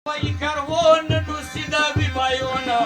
Păi carbon nu si da vivaiona.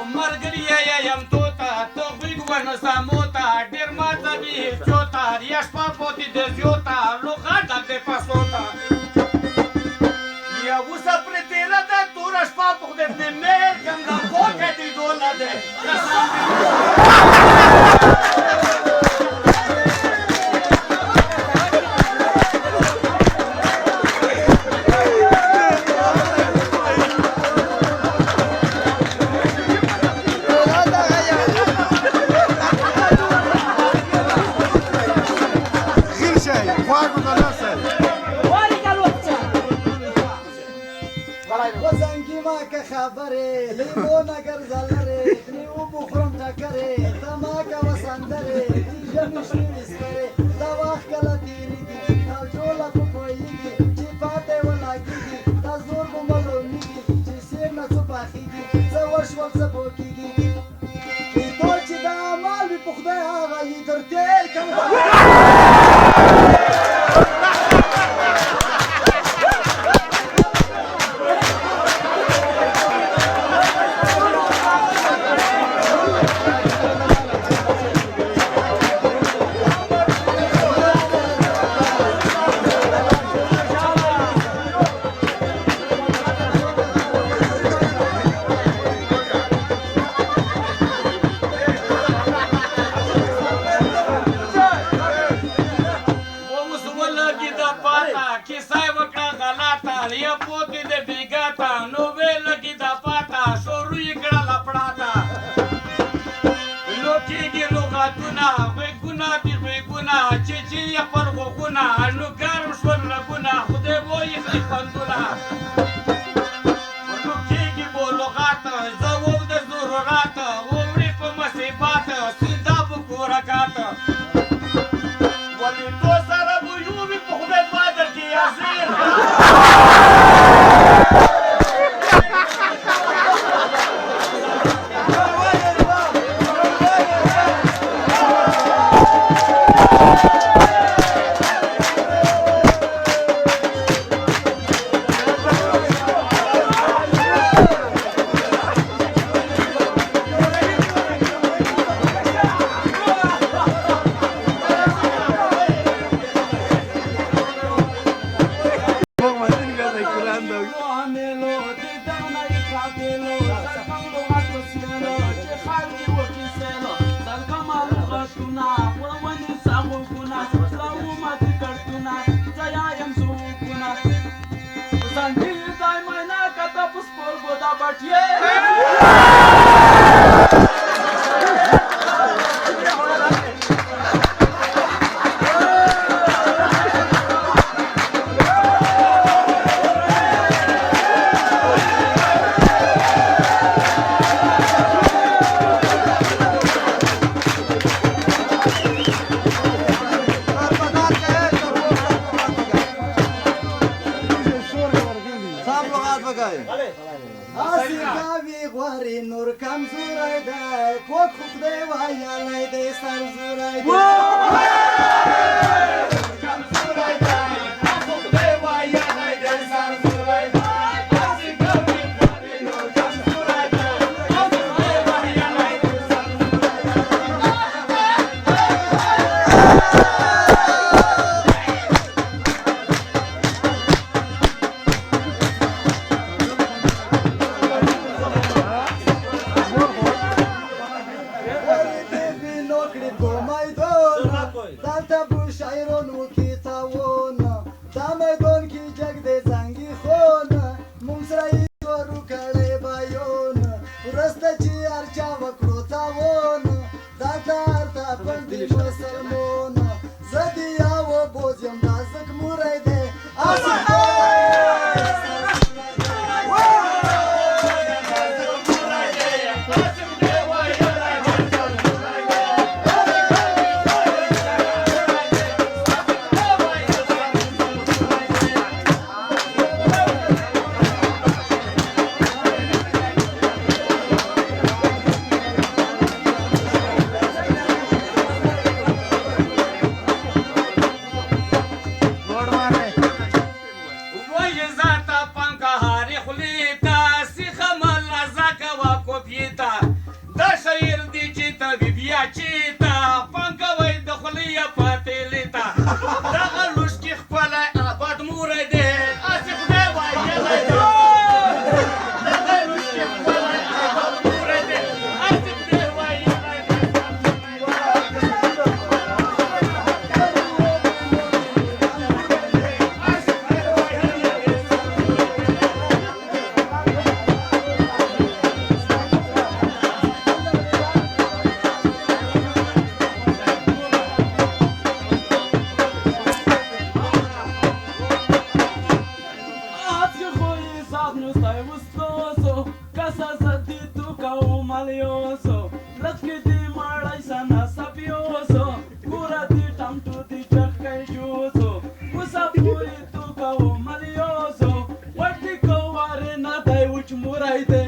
O margăria i-am tota, to briguana sa mota, dermata bi ciota, riaș papoti de ziota, locata de pasota. Ia usa pretera da turaș papo de mergam la boca di dola de. خبره لیمون اگر زلره نیو بخورم تکره تماکا و سندره دیجا مشنی وستره دا وقت کلا تیریگی تا جولا پپویگی چی پاته و لاگیگی تا زور بمالومیگی چی سیر نسو پاخیگی زورش ولسه پوکیگی ای دول چی دا عمال بی پخده آغا ای در تیر کم عزتا پنکهاری خلیتا سیخه ملازه کوا کوپیتا دا شعر دی چې طبیب یا چیتا پنکوی د خلی پاتیلیتا دغه لوشکي ښکلی آباد موری دی هسې خدای ویلی دی دغه لوشکي ښکلی آباد موری دی هسې خدای ویلی دی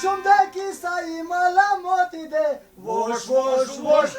شوم د کیسای ملا موتی دې وش وش وش